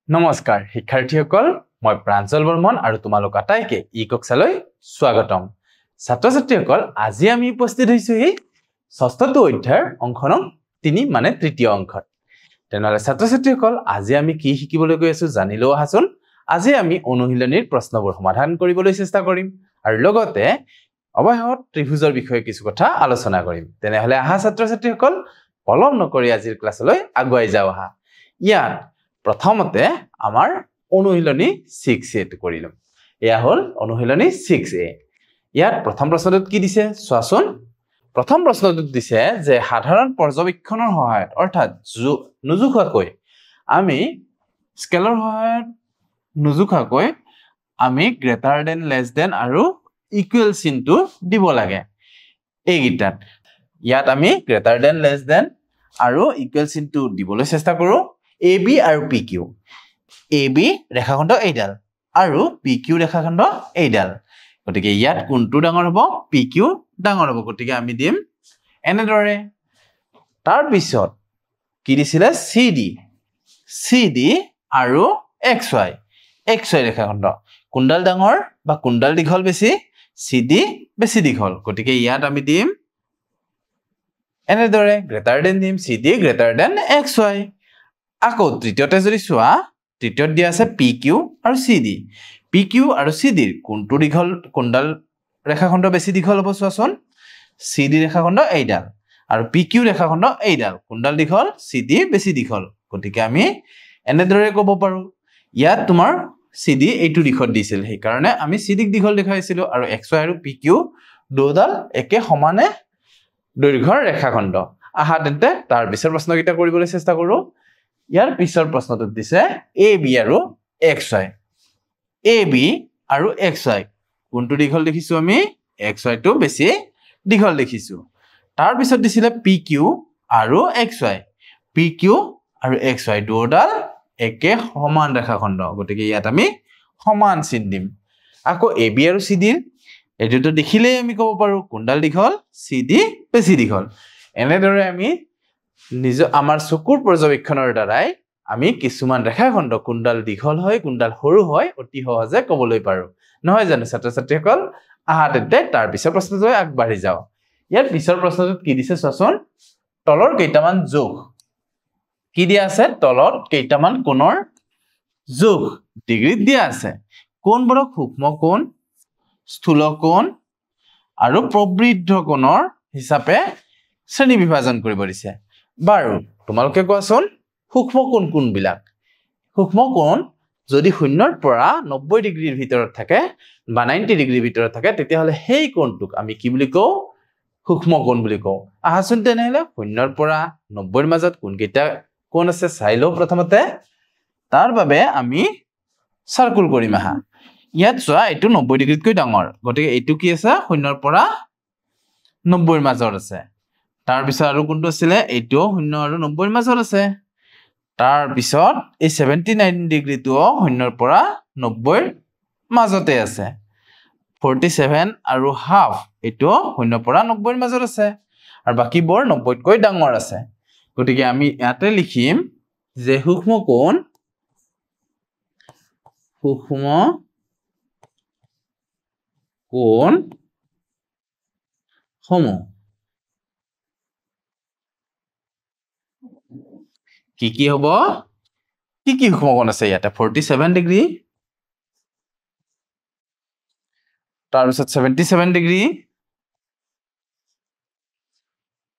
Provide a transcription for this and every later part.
নমস্কাৰ শিক্ষাৰ্থীসকল মই প্ৰাঞ্জল বৰ্মন আৰু তোমালোক আটাইকে ই-কক্ষালৈ স্বাগতম ছাত্ৰ ছাত্ৰীসকল আজি আমি উপস্থিত হৈছো এই ষষ্ঠটো অধ্যায়ৰ অংক নং 3 মানে তৃতীয় অংকত তেনেহলে ছাত্ৰ ছাত্ৰীসকল আজি আমি কি শিকিবলৈ গৈ আছো জানিলো আহাচোন আজি আমি অনুশীলনীৰ প্ৰশ্নবোৰ সমাধান কৰিবলৈ চেষ্টা কৰিম আৰু লগতে অৱয়ৱত ত্ৰিভুজৰ বিষয়ে কিছু কথা আলোচনা কৰিম তেনেহলে আহা ছাত্ৰ ছাত্ৰীসকল পলম নকৰি আজিৰ ক্লাছলৈ আগুৱাই যাও আহা ইয়াত প্ৰথমতে আমাৰ অনুশীলনী 6a টো কৰিলম এয়া হল অনুশীলনী 6a ইয়াত প্ৰথম প্ৰশ্নটোত কি দিছে চোৱাচোন প্ৰথম প্ৰশ্নটোত দিছে যে সাধাৰণ পৰ্যবেক্ষণৰ সহায়ত অৰ্থাৎ নুজুখাকৈ আমি স্কেলৰ সহায়ত নুজুখাকৈ আমি গ্ৰেটাৰ দেন লেছ দেন আৰু ইকুৱেল চিনটো দিব লাগে এই গিটাত ইয়াত আমি গ্ৰেটাৰ দেন লেছ দেন আৰু ইকুৱেল চিনটো দিবলৈ চেষ্টা কৰো AB আৰু PQ AB ৰেখাখণ্ড এইডাল আৰু PQ ৰেখাখণ্ড এইডাল গতিকে ইয়াত কোনটো ডাঙৰ হ'ব PQ ডাঙৰ হ'ব গতিকে আমি দিম এনেদৰে তাৰ পিছত কি দিছিলে CD আৰু XY ৰেখাখণ্ড কোনডাল ডাঙৰ বা কোনডাল দীঘল বেছি CD বেছি দীঘল গতিকে ইয়াত আমি দিম এনেদৰে গ্ৰেটাৰ দেন দিম CD গ্ৰেটাৰ দেন XY আকৌ তৃতীয়তে যদি চোৱা তৃতীয়ত দিয়া আছে PQ আৰু CD PQ আৰু CD ৰ কোনটো দীঘল কোনডাল ৰেখাখণ্ড বেছি দীঘল হ'ব চোৱাচোন CD ৰেখাখণ্ড এইডাল আৰু PQ ৰেখাখণ্ড এইডাল কোনডাল দীঘল CD বেছি দীঘল গতিকে আমি এনেদৰে ক'ব পাৰো ইয়াত তোমাৰ CD এইটো দিশত দিছিল সেই কাৰণে আমি CD ক দীঘল দেখাইছিলো আৰু XY আৰু PQ দুডাল একে সমানে দৈৰ্ঘ্যৰ ৰেখাখণ্ড আহা তেন্তে তাৰ পিছৰ প্ৰশ্নকেইটা কৰিবলৈ চেষ্টা কৰো ইয়াৰ পিছৰ প্ৰশ্নটোত দিছে AB আৰু XY কোনটো দীঘল দেখিছো আমি XY টো বেছি দীঘল দেখিছো তাৰ পিছত দিছিলে PQ আৰু XY দুডাল একে সমান ৰেখাখণ্ড গতিকে ইয়াত আমি সমান চিন দিম আকৌ AB আৰু CD এটোটো দেখিলে আমি ক'ব পাৰো কোনডাল দীঘল CD বেছি দীঘল এনেদৰে আমি আমাৰ চকুৰ পৰ্যবেক্ষণৰ দ্বাৰাই আমি কিছুমান ৰেখাখণ্ড কোনডাল দীঘল হয় কোনডাল সৰু হয় অতি সহজে ক'বলৈ পাৰো নহয় জানো ছাত্ৰ ছাত্ৰীসকল আহা তেন্তে তাৰ পিছৰ প্ৰশ্নটোলৈ আগবাঢ়ি যাও ইয়াৰ পিছৰ প্ৰশ্নটোত কি দিছে চোৱাচোন তলৰ কেইটামান যোগ কি দিয়া আছে তলত কেইটামান কোণৰ যোগ ডিগ্ৰীত দিয়া আছে কোণবোৰক সূক্ষ্ম কোণ স্থূল কোণ আৰু প্ৰবৃদ্ধ কোণৰ হিচাপে শ্ৰেণী বিভাজন কৰিব দিছে বাৰু তোমালোকে কোৱাচোন সূক্ষ্ম কোণ কোনবিলাক সূক্ষ্ম কোণ যদি 0 ৰ পৰা 90 ডিগ্ৰীৰ ভিতৰত থাকে বা 90 ডিগ্ৰীৰ ভিতৰত থাকে তেতিয়া হলে সেই কোণটোক আমি কি বুলি কওঁ সূক্ষ্ম কোণ বুলি কওঁ আহাচোন তেনেহলে 0 ৰ পৰা 90 ৰ মাজত কোনকেইটা কোণ আছে চাই লও প্ৰথমতে তাৰ বাবে আমি সাৰ্কুল কৰিম আহা ইয়াত চোৱা এইটো 90 ডিগ্ৰীতকৈ ডাঙৰ গতিকে এইটো কি আছে 0 ৰ পৰা 90 ৰ মাজত আছে তাৰ পিছত আৰু কোনটো আছিল এইটো 0 আৰু 90 ৰ মাজত আছে তাৰ পিছত এই 79 ডিগ্ৰীটো 0 ৰ পৰা 90 ৰ মাজতে আছে 47 আৰু হাফ এইটো 0 ৰ পৰা 90 ৰ মাজত আছে আৰু বাকিবোৰ 90 তকৈ ডাঙৰ আছে গতিকে আমি ইয়াতে লিখিম যে সূক্ষ্ম কোণ সমূহ কি হ'ব কি সূক্ষ্ম কোণ আছে ইয়াতে 47 ডিগ্ৰী তাৰ পিছত 77 ডিগ্ৰী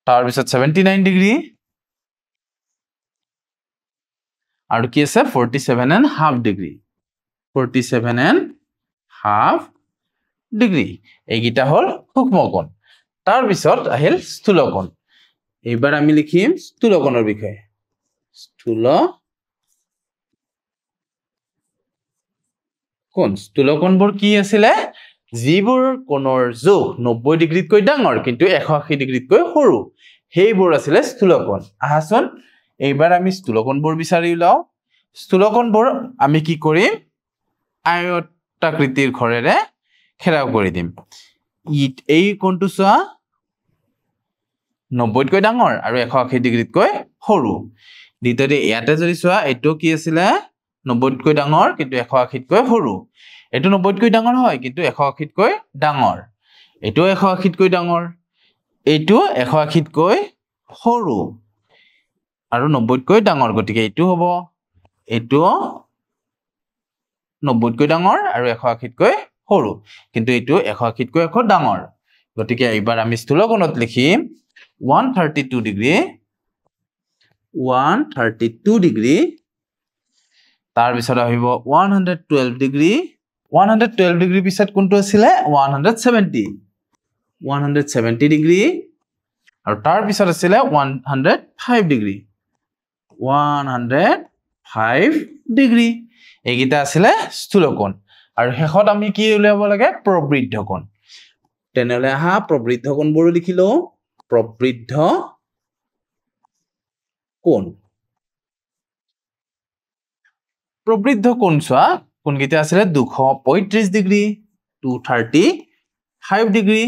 তাৰ পিছত 79 ডিগ্ৰী আৰু কি আছে 47.5 ডিগ্ৰী 47.5 ডিগ্ৰী এইগিটা হল সূক্ষ্ম কোণ তাৰ পিছত আহিল স্থূল কোণ এইবাৰ আমি লিখিম স্থূল কোণৰ বিষয়ে স্থূল কোণবোৰ কি আছিলে যিবোৰ কোণৰ যোগ 90 ডিগ্ৰীতকৈ ডাঙৰ কিন্তু 180 ডিগ্ৰীতকৈ সৰু সেইবোৰ আছিলে স্থূল কোণ আহাচোন এইবাৰ আমি স্থূল কোণবোৰ বিচাৰি উলাও স্থূল কোণবোৰ আমি কি কৰিম আয়তাকৃতিৰ ঘৰেৰে ঘেৰাও কৰি দিম এই কোণটো চোৱা 90 তকৈ ডাঙৰ আৰু 180 ডিগ্ৰীতকৈ সৰু দ্বিতীয়তে ইয়াতে যদি চোৱা এটো কি আছিল 90তকৈ ডাঙৰ কিন্তু 180তকৈ সৰু এটো 90তকৈ ডাঙৰ হয় কিন্তু 180তকৈ ডাঙৰ এটো 180তকৈ ডাঙৰ এটো 180তকৈ সৰু আৰু 90তকৈ ডাঙৰ গতিকে এটো হ'ব এটো 90তকৈ ডাঙৰ আৰু 180তকৈ সৰু কিন্তু এটো 180তকৈ আকৌ ডাঙৰ গতিকে এইবাৰ আমি স্থূলকোণত লিখিম 132 ডিগ্ৰী 132 ডিগ্ৰী তাৰ পিছত আহিব 112 ডিগ্ৰী 112 ডিগ্ৰী পিছত কোনটো আছিল 170 ডিগ্ৰী আৰু তাৰ পিছত আছিল 105 ডিগ্ৰী 105 ডিগ্ৰী এইগিটা আছিল স্থূলকোণ আৰু শেষত আমি কি উলিয়াব লাগে প্ৰবৃদ্ধ কোণ তেনেহলে আহা প্ৰবৃদ্ধ কোণবোৰ লিখিলো প্ৰবৃদ্ধ কোণ প্ৰবৃদ্ধ কোণ চোৱা কোনগিটা আছিল 235 ডিগ্ৰী 235 ডিগ্ৰী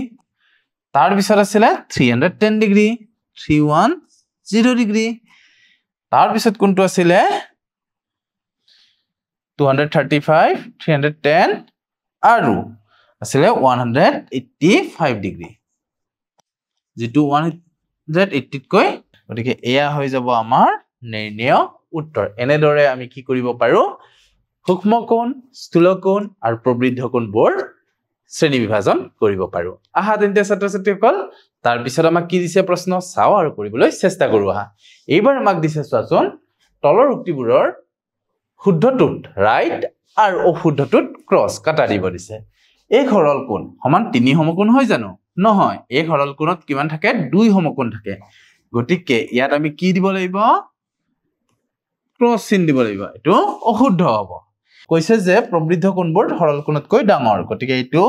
তাৰ পিছত আছিল 310 ডিগ্ৰী 310 ডিগ্ৰী তাৰ পিছত কোনটো আছিল 235 310 আৰু আছিল 185 ডিগ্ৰী যেটো 180 কৈ গতিকে এয়া হৈ যাব আমাৰ নিৰ্ণয় উত্তৰ এনেদৰে আমি কি কৰিব পাৰো সূক্ষ্ম কোণ স্থূল কোণ আৰু প্ৰবৃদ্ধ কোণবোৰ শ্ৰেণী বিভাজন কৰিব পাৰো আহা তেন্তে ছাত্ৰ ছাত্ৰীসকল তাৰ পিছত আমাক কি দিছে প্ৰশ্ন চাও আৰু কৰিবলৈ চেষ্টা কৰো আহা এইবাৰ আমাক দিছে চোৱাচোন তলৰ উক্তিবোৰৰ শুদ্ধটোত ৰাইট আৰু অশুদ্ধটোত ক্ৰস কাটা দিব দিছে এই সৰল কোণ সমান 3 সমকোণ হয় জানো নহয় এই সৰল কোণত কিমান থাকে 2 সমকোণ থাকে গতিকে ইয়াত আমি কি দিব লাগিব ক্ৰস চিন দিব লাগিব এটো অশুদ্ধ হ'ব কৈছে যে প্ৰবৃদ্ধ কোণবোৰ সৰল কোণতকৈ ডাঙৰ গতিকে এটো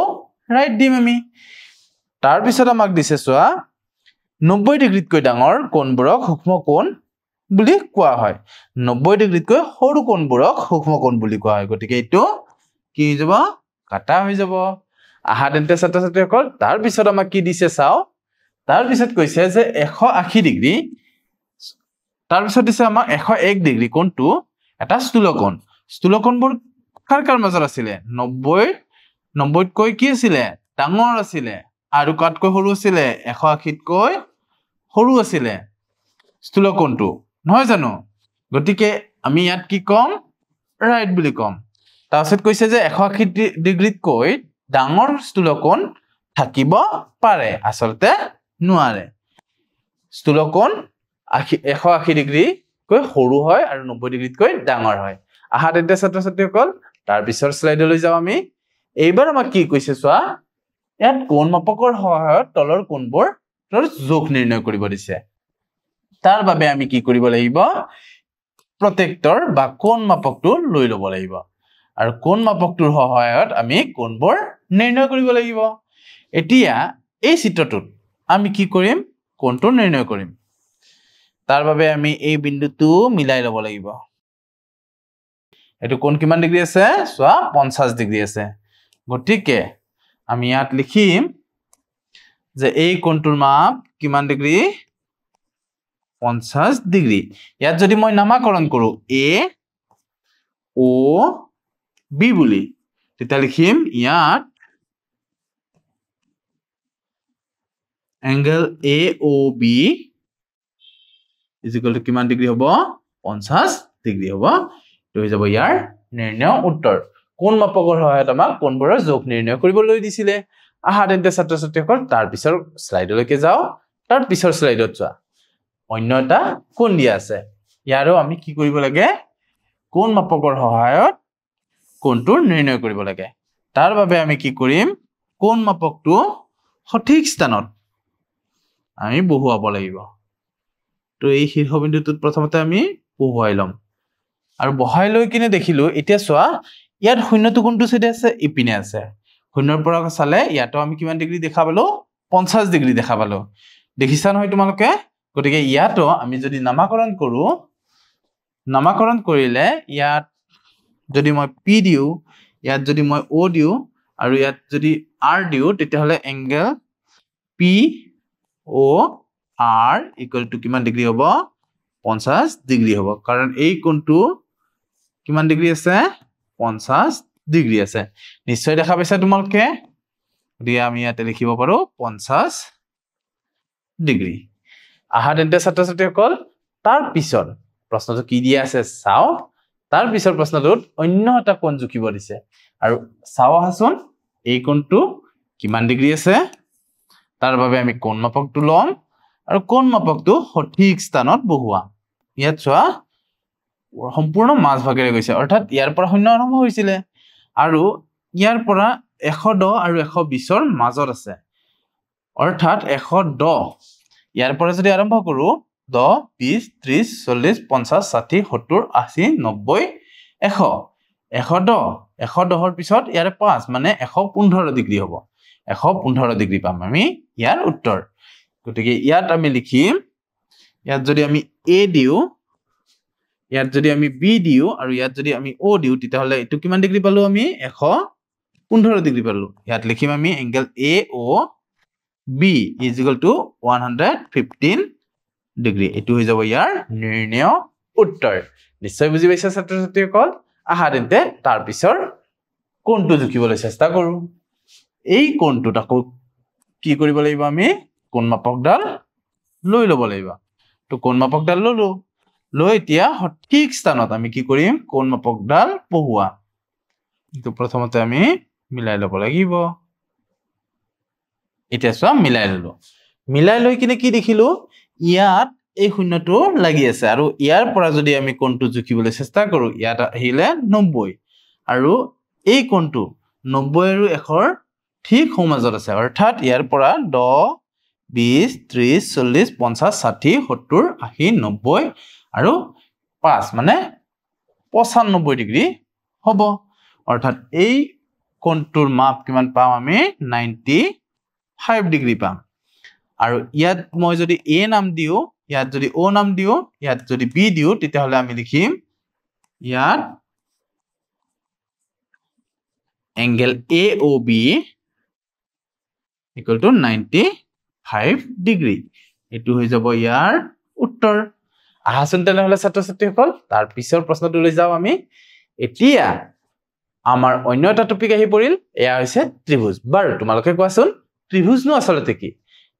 ৰাইট দিম আমি তাৰ পিছত আমাক দিছে চোৱা 90 ডিগ্ৰীতকৈ ডাঙৰ কোণবোৰক সূক্ষ্ম কোণ বুলি কোৱা হয় 90 ডিগ্ৰীতকৈ সৰু কোণবোৰক সূক্ষ্ম কোণ বুলি কোৱা হয় গতিকে এটো কি হৈ যাব কাটা হৈ যাব আহা তেন্তে ছাত্ৰ ছাত্ৰীসকল তাৰ পিছত আমাক কি দিছে চাও তাৰ পিছত কৈছে যে 180 ডিগ্ৰী তাৰ পিছত দিছে আমাক 101 ডিগ্ৰী কোণটো এটা স্থূলকোণবোৰ কাৰ মাজত আছিল 90তকৈ কি আছিল ডাঙৰ আছিল আৰু কাটকৈ সৰু আছিল 180তকৈ সৰু আছিল স্থূলকোণটো নহয় জানো গতিকে আমি ইয়াত কি কম ৰাইট বুলি কম তাৰপিছত কৈছে যে 180 ডিগ্ৰীতকৈ ডাঙৰ স্থূলকোণ থাকিব পাৰে আচলতে নোৱাৰে স্থূলকোণ 180 ডিগ্ৰী কৈ সৰু হয় আৰু 90 ডিগ্ৰীতকৈ ডাঙৰ হয় আহা তেন্তে ছাত্ৰ ছাত্ৰীসকল তাৰ পিছৰ স্লাইডলৈ যাও আমি এইবাৰ আমাক কি কৈছে চোৱা ইয়াত কোণ মাপকৰ সহায়ত তলৰ কোণবোৰ জোখ নিৰ্ণয় কৰিব দিছে তাৰ বাবে আমি কি কৰিব লাগিব প্ৰটেক্টৰ বা কোণ মাপকটো লৈ ল'ব লাগিব আৰু কোণ মাপকটোৰ সহায়ত আমি কোণবোৰ নিৰ্ণয় কৰিব লাগিব এতিয়া এই চিত্ৰটোত আমি কি কৰিম কোণটো নিৰ্ণয় কৰিম তাৰ বাবে আমি এই বিন্দুটো মিলাই ল'ব লাগিব এটো কোণ কিমান ডিগ্ৰী আছে চোৱা 50 ডিগ্ৰী আছে গতিকে আমি ইয়াত লিখিম যে এই কোণটোৰ মাপ কিমান ডিগ্ৰী 50 ডিগ্ৰী ইয়াত যদি মই নামাকৰণ কৰো a o b বুলি তেতিয়া লিখিম ইয়াত angle AOB is equal to কিমান ডিগ্ৰী হ'ব 50 ডিগ্ৰী হ'ব তো হৈ যাব ইয়াৰ নিৰ্ণয় উত্তৰ কোণ মাপকৰ সহায়ত আমাক কোণবোৰৰ জোখ নিৰ্ণয় কৰিবলৈ দিছিলে আহা তেন্তে ছাত্ৰ ছাত্ৰীসকল তাৰ পিছৰ স্লাইডলৈকে যাও তাৰ পিছৰ স্লাইডত চোৱা অন্য এটা কোণ দিয়া আছে ইয়াৰো আমি কি কৰিব লাগে কোণ মাপকৰ সহায়ত কোণটো নিৰ্ণয় কৰিব লাগে তাৰ বাবে আমি কি কৰিম কোণ মাপকটো সঠিক স্থানত আমি বহুৱাব লাগিব তো এই শীৰ্ষবিন্দুটোত প্ৰথমতে আমি বহুৱাই লম আৰু বহাই লৈ কিনে দেখিলো এতিয়া চোৱা ইয়াত শূন্যটো কোনটো সাইডে আছে ইপিনে আছে শূন্যৰ পৰা চালে ইয়াতো আমি কিমান ডিগ্ৰী দেখা পালো 50 ডিগ্ৰী দেখা পালো দেখিছা নহয় তোমালোকে গতিকে ইয়াতো আমি যদি নামাকৰণ কৰো নামাকৰণ কৰিলে ইয়াত যদি মই p দিও ইয়াত যদি মই o দিও আৰু ইয়াত যদি r দিও তেতিয়াহলে এংগল p o r = কিমান ডিগ্ৰী হ'ব 50 ডিগ্ৰী হ'ব কাৰণ এই কোণটো কিমান ডিগ্ৰী আছে 50 ডিগ্ৰী আছে নিশ্চয় দেখা পাইছা তোমালোকে দিয়া আমি ইয়াতে লিখিব পাৰো 50 ডিগ্ৰী আহা তেন্তে ছাত্ৰ-ছাত্ৰীসকল তাৰ পিছৰ প্ৰশ্নটো কি দিয়া আছে চাও তাৰ পিছৰ প্ৰশ্নটোত অন্য এটা কোণ জুকিব দিছে আৰু চাও আহাচোন এই কোণটো কিমান ডিগ্ৰী আছে তাৰ বাবে আমি কোণ মাপকটো লম আৰু কোণ মাপকটো সঠিক স্থানত বহুৱা ইয়াত চোৱা সম্পূৰ্ণ মাছ ভাগেৰে গৈছে অৰ্থাৎ ইয়াৰ পৰা শূন্য আৰম্ভ হৈছিল আৰু ইয়াৰ পৰা 110 আৰু 120 ৰ মাজত আছে অৰ্থাৎ 110 ইয়াৰ পৰা যদি আৰম্ভ কৰো 10 20 30 40 50 60 70 80 90 100 110 ৰ পিছত ইয়াৰে 5 মানে 115 ডিগ্ৰী হ'ব 115 ডিগ্ৰী পাম আমি ইয়াৰ উত্তৰ গতিকে ইয়াত আমি লিখিম ইয়াত যদি আমি a দিও ইয়াত যদি আমি b দিও আৰু ইয়াত যদি আমি o দিও তেতিয়াহলে এটো কিমান ডিগ্ৰী পালো আমি 115 ডিগ্ৰী পালো ইয়াত লিখিম আমি angle AOB is equal to 115 degree এটো হৈ যাব ইয়াৰ নিৰ্ণয় উত্তৰ নিশ্চয় বুজি পাইছা ছাত্ৰ-ছাত্ৰীসকল আহা তেন্তে তাৰ পিছৰ কোণটো জুকিবলৈ চেষ্টা কৰো এই কোণটোত আকৌ কি কৰিব লাগিব আমি কোণ মাপকডাল লৈ ল'ব লাগিব তো কোণ মাপকডাল ললো লৈ এতিয়া সঠিক স্থানত আমি কি কৰিম কোণ মাপকডাল বহুৱা তো প্ৰথমতে আমি মিলাই ল'ব লাগিব এতিয়া সব মিলাই ললো মিলাই লৈ কিনে কি দেখিলো ইয়াত এই শূন্যটো লাগি আছে আৰু ইয়াৰ পৰা যদি আমি কোণটো জুকিবলৈ চেষ্টা কৰো ইয়াত আহিলে 90 আৰু এই কোণটো 90 আৰু 100 ঠিক সমাজত আছে অৰ্থাৎ ইয়াৰ পৰা 10 20 30 40 50 60 70 80 90 আৰু 5 মানে 95 ডিগ্ৰী হ'ব অৰ্থাৎ এই কোণটোৰ মাপ কিমান পাম আমি 95 ডিগ্ৰী পাম আৰু ইয়াত মই যদি a নাম দিও ইয়াত যদি o নাম দিও ইয়াত যদি b দিও তেতিয়াহলে আমি লিখিম ইয়াত angle AOB equal to 95 degree এটো হৈ যাব ইয়াৰ উত্তৰ আহাচোন তেনেহলে ছাত্ৰ-ছাত্ৰীসকল তাৰ পিছৰ প্ৰশ্নটো লৈ যাও আমি এতিয়া আমাৰ অন্য এটা টপিক আহি পৰিল এয়া হৈছে ত্ৰিভুজ বাৰু তোমালোকে কোৱাচোন ত্ৰিভুজনো আচলতে কি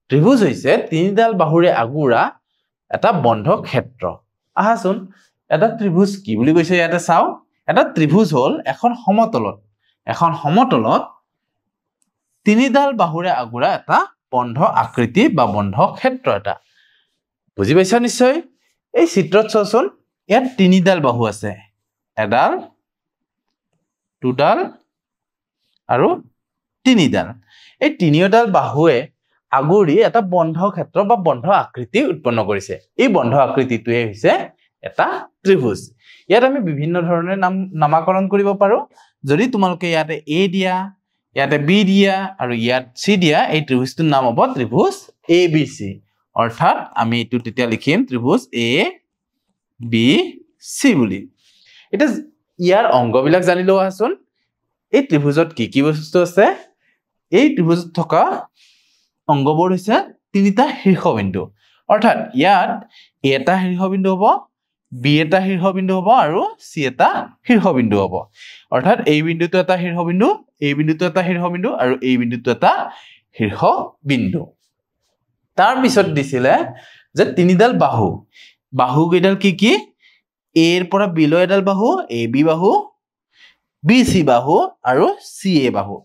ত্ৰিভুজ হৈছে তিনিডাল বাহুৰে আগুৰা এটা বন্ধ ক্ষেত্ৰ আহাচোন এটা ত্ৰিভুজ কি বুলি কৈছে ইয়াতে চাও এটা ত্ৰিভুজ হল এখন সমতলত তিনিডাল বাহুৰে আগুৰা এটা বন্ধ আকৃতি বা বন্ধ ক্ষেত্ৰ এটা বুজি পাইছা নিশ্চয় এই চিত্ৰত চাওচোন ইয়াত তিনিডাল বাহু আছে এডাল দুডাল আৰু তিনিডাল এই তিনিওডাল বাহুৱে আগুৰি এটা বন্ধ ক্ষেত্ৰ বা বন্ধ আকৃতি উৎপন্ন কৰিছে এই বন্ধ আকৃতিটোৱে হৈছে এটা ত্ৰিভুজ ইয়াত আমি বিভিন্ন ধৰণে নামকৰণ কৰিব পাৰো যদি তোমালোকে ইয়াতে a দিয়া ইয়াতে b দিয়া আৰু ইয়াত c দিয়া এই ত্ৰিভুজটোৰ নাম হ'ব ত্ৰিভুজ ABC অৰ্থাৎ আমি এটো তেতিয়া লিখিম ত্ৰিভুজ ABC বুলি এটা ইয়াৰ অংগবিলাক জানি লও আছোন এই ত্ৰিভুজত কি বস্তু আছে এই ত্ৰিভুজত থকা অংগবোৰ হৈছে তিনিটা শীৰ্ষবিন্দু অৰ্থাৎ ইয়াত a এটা শীৰ্ষবিন্দু হ'ব b এটা শীৰ্ষবিন্দু হ'ব আৰু c এটা শীৰ্ষবিন্দু হ'ব অৰ্থাৎ এই বিন্দুটো এটা শীৰ্ষবিন্দু এই বিন্দুটো এটা শীৰ্ষবিন্দু আৰু এই বিন্দুটো এটা শীৰ্ষবিন্দু তাৰ পিছত দিছিলে যে তিনিডাল বাহু কেইডাল কি a এৰ পৰা b লৈ এডাল বাহু ab বাহু bc বাহু আৰু ca বাহু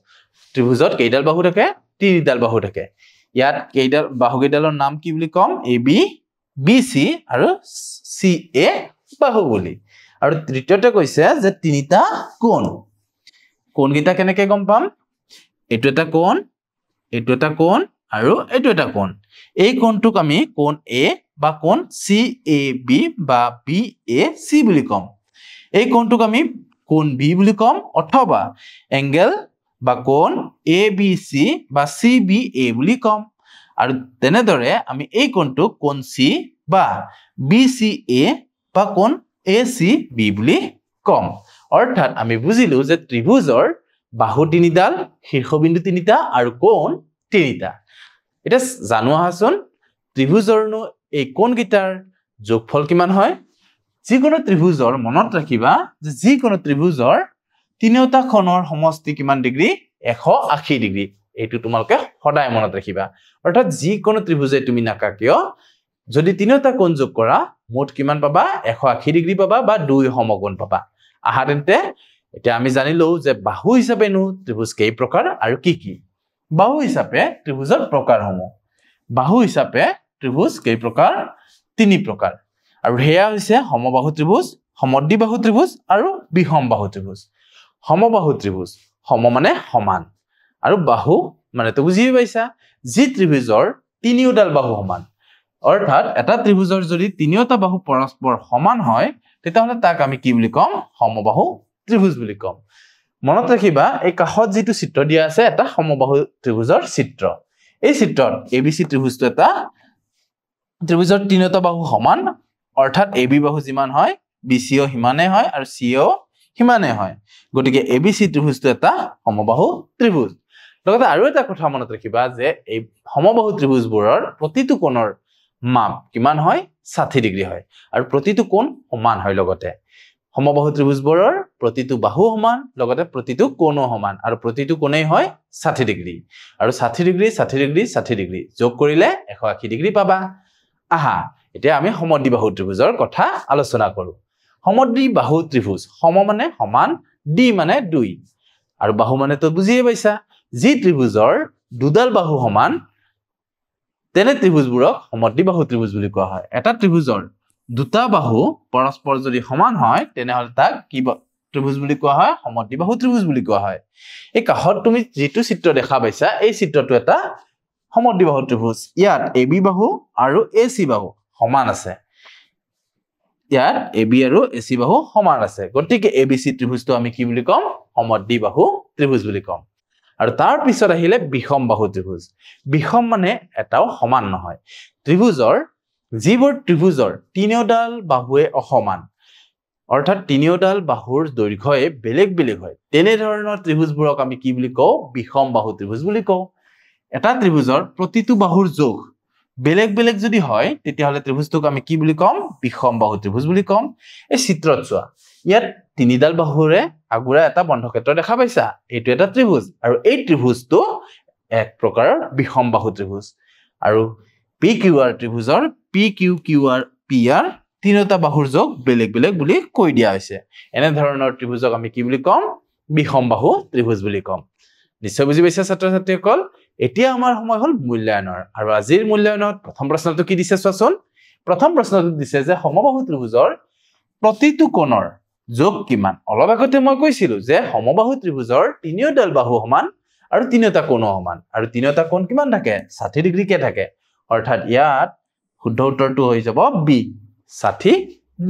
ত্ৰিভুজত কেইডাল বাহু থাকে তিনিডাল বাহু থাকে ইয়াত কেইডাল বাহু কেইডালৰ নাম কি বুলি কম ab bc আৰু ca বাহু বুলি আৰু তৃতীয়তে কৈছে যে তিনিটা কোণ কেইটা কেনেকৈ গম পাম এটো এটা কোণ আৰু এটো এটা কোণ এই কোণটোক আমি কোণ a বা কোণ CAB বা BAC বুলি কম এই কোণটোক আমি কোণ B বুলি কম অথবা এংগল বা কোণ ABC বা CBA বুলি কম আৰু তেনেদৰে আমি এই কোণটোক কোণ C বা BCA বা কোণ ACB বুলি কম অৰ্থাৎ আমি বুজিলো যে ত্ৰিভুজৰ বাহু তিনিডাল শীৰ্ষবিন্দু তিনিটা আৰু কোণ তিনিটা এটা জানো আহাচোন ত্ৰিভুজৰনো এই কোণ গিটাৰ যোগফল কিমান হয় যিকোনো ত্ৰিভুজৰ মনত ৰাখিবা যে যিকোনো ত্ৰিভুজৰ তিনিওটা কোণৰ সমষ্টি কিমান ডিগ্ৰী 180 ডিগ্ৰী এইটো তোমালোকে সদায় মনত ৰাখিবা অৰ্থাৎ যিকোনো ত্ৰিভুজে তুমি নাকা কিয় যদি তিনিওটা কোণ যোগ কৰা মোট কিমান পাবা 180 ডিগ্ৰী পাবা বা দুই সমকোণ পাবা আহা তেন্তে এতিয়া আমি জানিলো যে বাহু হিচাপে নো ত্ৰিভুজ কেই প্ৰকাৰ আৰু কি কি বাহু হিচাপে ত্ৰিভুজৰ প্ৰকাৰসমূহ বাহু হিচাপে ত্ৰিভুজ কেই প্ৰকাৰ তিনি প্ৰকাৰ আৰু হেয়া হৈছে সমবাহু ত্ৰিভুজ সমদ্বিবাহু ত্ৰিভুজ আৰু বিষমবাহু ত্ৰিভুজ সমবাহু ত্ৰিভুজ সম মানে সমান আৰু বাহু মানে তো বুজি পাইছা যি ত্ৰিভুজৰ তিনিওডাল বাহু সমান অৰ্থাৎ এটা ত্ৰিভুজৰ যদি তিনিওটা বাহু পৰস্পৰ সমান হয় তেতিয়াহলে তাক আমি কি বুলি কম সমবাহু ত্ৰিভুজ বুলি কম মনত ৰাখিবা এই কাষত যেটো চিত্ৰ দিয়া আছে এটা সমবাহু ত্ৰিভুজৰ চিত্ৰ এই চিত্ৰত ABC ত্ৰিভুজটো এটা ত্ৰিভুজৰ তিনিওটা বাহু সমান অৰ্থাৎ AB বাহু যিমান হয় BCও হিমানে হয় আৰু CO হিমানে হয় গতিকে ABC ত্ৰিভুজটো এটা সমবাহু ত্ৰিভুজ লগতে আৰু এটা কথা মনত ৰাখিবা যে এই সমবাহু ত্ৰিভুজবোৰৰ প্ৰতিটো কোণৰ মাপ কিমান হয় 60 ডিগ্ৰী হয় আৰু প্ৰতিটো কোণ সমান হয় লগতে সমবাহু ত্ৰিভুজবোৰৰ প্ৰতিটো বাহু সমান লগতে প্ৰতিটো কোণও সমান আৰু প্ৰতিটো কোণেই হয় 60 ডিগ্ৰী আৰু 60 ডিগ্ৰী 60 ডিগ্ৰী 60 ডিগ্ৰী যোগ কৰিলে 180 ডিগ্ৰী পাবা আহা এতিয়া আমি সমদ্বিবাহু ত্ৰিভুজৰ কথা আলোচনা কৰো সমদ্বিবাহু ত্ৰিভুজ সম মানে সমান দ্বি মানে দুই আৰু বাহু মানে তো বুজিয়ে পাইছা যি ত্ৰিভুজৰ দুডাল বাহু সমান তেনে ত্ৰিভুজবোৰক সমদ্বিবাহু ত্ৰিভুজ বুলি কোৱা হয় এটা ত্ৰিভুজৰ দুটা বাহু পৰস্পৰ যদি সমান হয় তেনেহলে তাক কি ত্ৰিভুজ বুলি কোৱা হয় সমদ্বিবাহু ত্ৰিভুজ বুলি কোৱা হয় এই কাষত তুমি যেটো চিত্ৰ দেখা পাইছা এই চিত্ৰটো এটা সমদ্বিবাহু ত্ৰিভুজ ইয়াত AB বাহু আৰু AC বাহু সমান আছে ইয়াত AB আৰু AC বাহু সমান আছে গতিকে ABC ত্ৰিভুজটো আমি কি বুলি কম সমদ্বিবাহু ত্ৰিভুজ বুলি কম আৰু তাৰ পিছত আহিলে বিষমবাহু ত্ৰিভুজ বিষম মানে এটাও সমান নহয় ত্ৰিভুজৰ যিবোৰ ত্ৰিভুজৰ তিনিওডাল বাহুৱে অসমান অৰ্থাৎ তিনিওডাল বাহুৰ দৈৰ্ঘ্যই বেলেগ বেলেগ হয় তেনে ধৰণৰ ত্ৰিভুজবোৰক আমি কি বুলি কওঁ বিষমবাহু ত্ৰিভুজ বুলি কওঁ এটা ত্ৰিভুজৰ প্ৰতিটো বাহুৰ যোগ বেলেগ বেলেগ যদি হয় তেতিয়াহলে ত্ৰিভুজটোক আমি কি বুলি কম বিষমবাহু ত্ৰিভুজ বুলি কম এই চিত্ৰত চোৱা ইয়াত তিনিডাল বাহুৰে আগুৰা এটা বন্ধক্ষেত্ৰ দেখা পাইছা এইটো এটা ত্ৰিভুজ আৰু এই ত্ৰিভুজটো এক প্ৰকাৰৰ বিষমবাহু ত্ৰিভুজ আৰু PQR ত্ৰিভুজৰ PQQR PR তিনিটা বাহুৰ যোগ বেলেগ বেলেগ বুলি কৈ দিয়া হৈছে এনে ধৰণৰ ত্ৰিভুজক আমি কি বুলি কম বিষমবাহু ত্ৰিভুজ বুলি কম নিশ্চয় বুজি পাইছা ছাত্ৰ ছাত্ৰীসকল এতিয়া আমাৰ সময় হল মূল্যায়নৰ আৰু আজিৰ মূল্যায়নত প্ৰথম প্ৰশ্নটো কি দিছে চোৱাচোন প্ৰথম প্ৰশ্নটো দিছে যে সমবাহু ত্ৰিভুজৰ প্ৰতিটো কোণৰ যোগ কিমান অলপ আগতে মই কৈছিলো যে সমবাহু ত্ৰিভুজৰ তিনিওডাল বাহু সমান আৰু তিনিওটা কোণও সমান আৰু তিনিওটা কোণ কিমান থাকে 60 ডিগ্ৰী কে থাকে অৰ্থাৎ ইয়াত শুদ্ধ উত্তৰটো হৈ যাব বি 60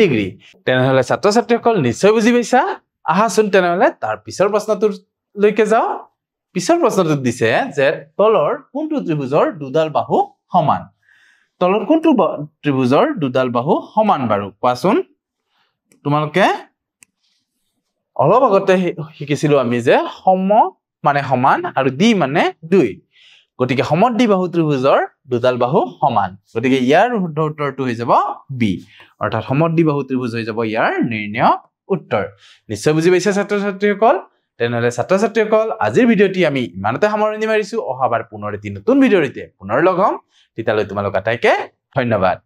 ডিগ্ৰী তেনেহলে ছাত্ৰ ছাত্ৰীসকল নিশ্চয় বুজি পাইছা আহাচোন তেনেহলে তাৰ পিছৰ প্ৰশ্নটো লৈকে যাও পিছৰ প্ৰশ্নটো দিছে যে তলৰ কোনটো ত্ৰিভুজৰ দুডাল বাহু সমান তলৰ কোনটো ত্ৰিভুজৰ দুডাল বাহু সমান বাৰু কোৱাচোন তোমালোকে অলপ আগতে শিকিছিলো আমি যে সম মানে সমান আৰু দ্বি মানে দুই গতিকে সমদ্বিবাহু ত্ৰিভুজৰ দুডাল বাহু সমান গতিকে ইয়াৰ শুদ্ধ উত্তৰটো হৈ যাব বি অৰ্থাৎ সমদ্বিবাহু ত্ৰিভুজ হৈ যাব ইয়াৰ নিৰ্ণয় উত্তৰ নিশ্চয় বুজি পাইছা ছাত্ৰ ছাত্ৰীসকল তেনেহলে ছাত্ৰ ছাত্ৰীসকল আজিৰ ভিডিঅ'টি আমি ইমানতে সামৰণি মাৰিছো অহাবাৰ পুনৰ এটি নতুন ভিডিঅ'তে পুনৰ লগ হ'ম তেতিয়ালৈ তোমালোক আটাইকে ধন্যবাদ